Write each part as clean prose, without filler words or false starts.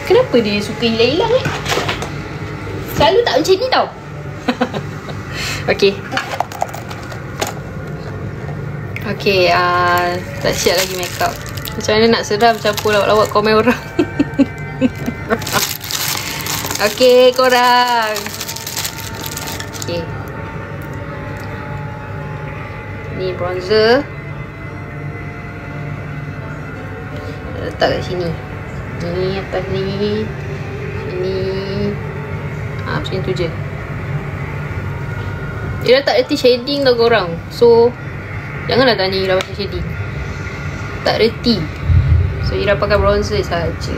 Kenapa dia suka hilang-hilang Selalu tak macam ni tau. Okay. Okay, tak siap lagi make up. Macam mana nak seram campur lawak-lawak komen orang. Okay korang. Okay, ni bronzer. Letak kat sini. Ni atas ni. Sini. Macam tu je. Ira tak reti shading tau korang. So janganlah tanya Ira pasal shading. Tak reti. So Ira pakai bronzer saja.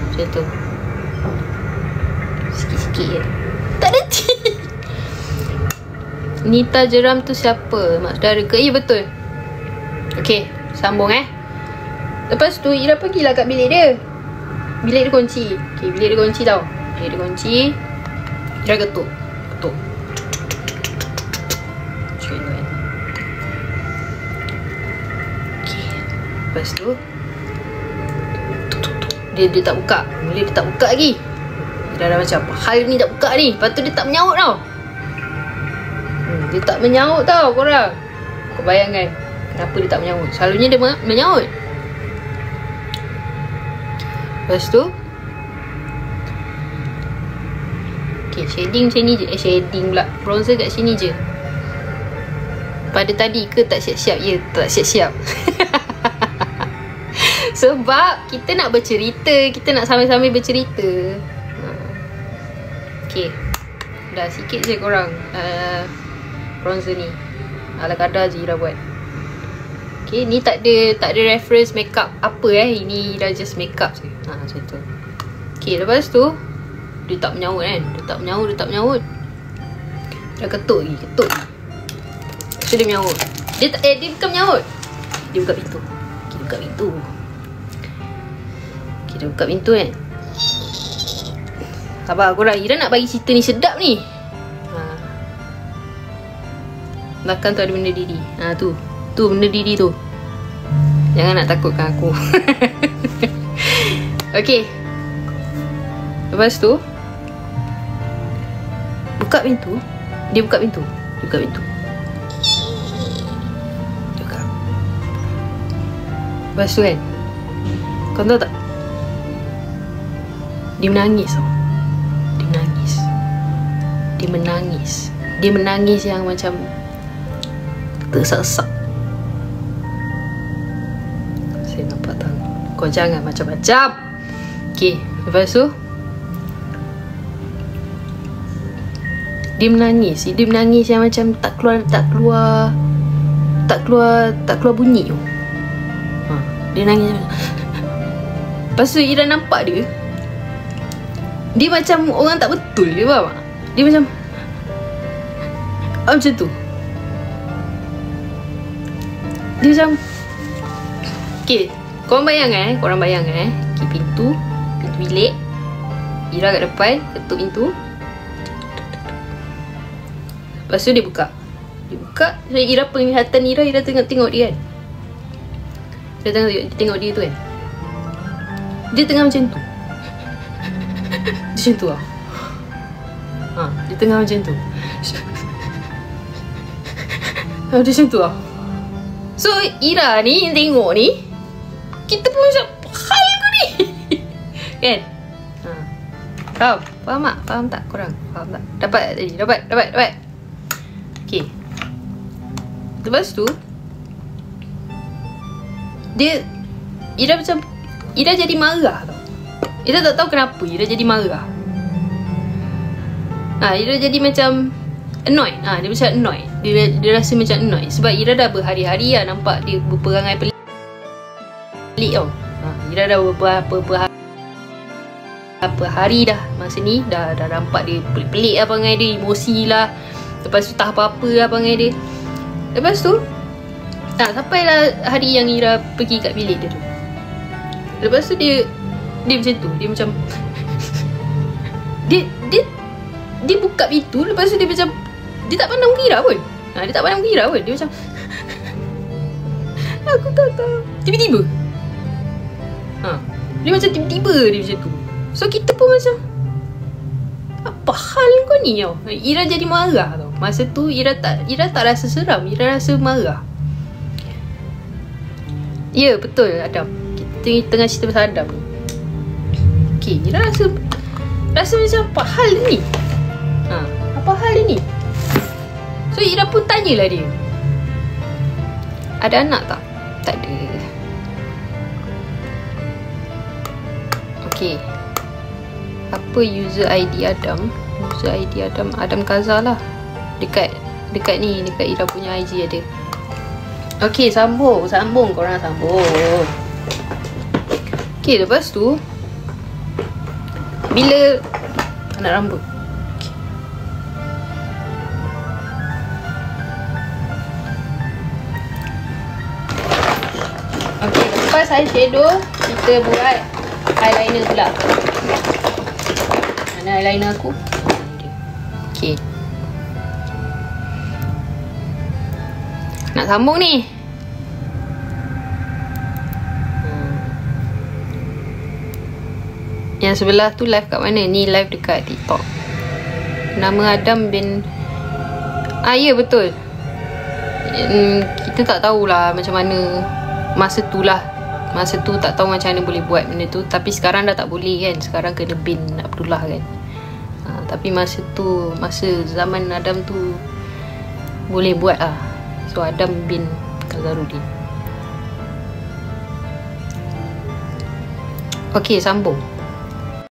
Macam tu. Sikit-sikit je. Tak reti. Nita Jeram tu siapa? Mak saudara ke? Ya betul. Okay, sambung Lepas tu Ira pergilah kat bilik dia. Bilik dia kunci. Okay, bilik dia kunci tau. Bilik dia kunci. Ira ketuk. Ketuk. Okay. Lepas tu dia tak buka. Mula dia tak buka lagi. Ira dah macam apa hal ni tak buka ni. Lepas tu dia tak menyaut tau. Dia tak menyaut tau korang. Kau bayangkan kenapa dia tak menyaut. Selalunya dia menyaut. Lepas tu okay, shading macam ni je. Shading pula. Bronzer kat sini je. Pada tadi ke tak siap-siap? Ya, tak siap-siap. Sebab kita nak bercerita. Kita nak sambil-sambil bercerita. Okay, dah sikit je korang. Bronzer ni ala kadar je Ira buat. Okay, ni tak ada reference makeup apa ini dah just makeup je. Macam tu. Okay, lepas tu dia tak menyaut kan. Dia tak menyaut. Dah ketuk lagi. Lepas tu dia menyaut. Dia bukan menyaut. Dia buka pintu. Okay, buka pintu. Okay, dia buka pintu kan. Sabar korang, Ira nak bagi cerita ni sedap ni. Belakang tu ada benda diri. Tu benda diri tu. Jangan nak takutkan aku. Okay. Lepas tu buka pintu. Dia buka pintu. Dia buka. Lepas tu kan, kau tahu tak, dia menangis tau. Dia menangis yang macam tersesak. Saya nampak tak. Kau jangan macam-macam. Okay, lepas tu dia menangis yang macam tak keluar bunyi tu. Dia nangis. Lepas tu Ira nampak dia macam orang tak betul. Dia faham tak? Dia macam tu. Dia macam okay, korang bayangkan okay, pintu bilik. Ira kat depan, ketuk pintu. Lepas tu dia buka. So Ira, penglihatan Ira tengok dia kan. Dia tengok dia tu kan. Dia tengah macam tu. Macam tu lah. Dia tengah macam tu. Dia macam tu lah. So Ira ni tengok ni, kita pun macam hal ke ni. Kan? Faham tak? Faham tak korang? Faham tak? Dapat tadi? Dapat. Okay. Lepas tu Ira jadi marah tau. Ira tak tahu kenapa Ira jadi marah. Ira jadi macam annoyed. Dia macam annoyed. Dia rasa macam annoyed. Sebab Ira dah berhari-hari lah nampak dia berperangai pelik tau. Ira dah beberapa hari dah masa ni dah nampak dia pelik-pelik lah perangai dia, emosi lah. Lepas tu tak apa-apa lah perangai dia. Lepas tu sampailah hari yang Ira pergi kat bilik dia tu. Lepas tu dia macam tu. Dia macam dia buka pintu. Lepas tu dia macam dia tak pandang Ira pun. Dia tak pandang Ira pun. Dia macam aku tak tahu. Tiba-tiba Dia macam tiba-tiba dia macam tu. So kita pun macam, apa hal kau ni tau. Ira jadi marah tau. Masa tu Ira tak rasa seram, Ira rasa marah. Ya betul Adam, kita tengah cerita pasal Adam ni. Okay, Ira rasa macam apa hal ni, apa hal ni. So Ira pun tanyalah dia, ada anak tak? Tak ada. Okay, apa user ID Adam? User ID Adam, Adam Kaza lah. Dekat ni, dekat Ira punya IG ada. Okay, sambung korang sambung. Okay, lepas tu bila anak rambut, okay, lepas eyeshadow kita buat eyeliner pula. Mana eyeliner aku? Okay, nak sambung ni. Yang sebelah tu live kat mana? Ni live dekat TikTok. Nama Adam bin... ya betul. Kita tak tahulah macam mana masa tu lah. Masa tu tak tahu macam mana boleh buat benda tu. Tapi sekarang dah tak boleh kan. Sekarang kena bin Abdullah kan. Tapi masa tu, masa zaman Adam tu boleh buat lah. So Adam bin Kazarudin. Okay, sambung.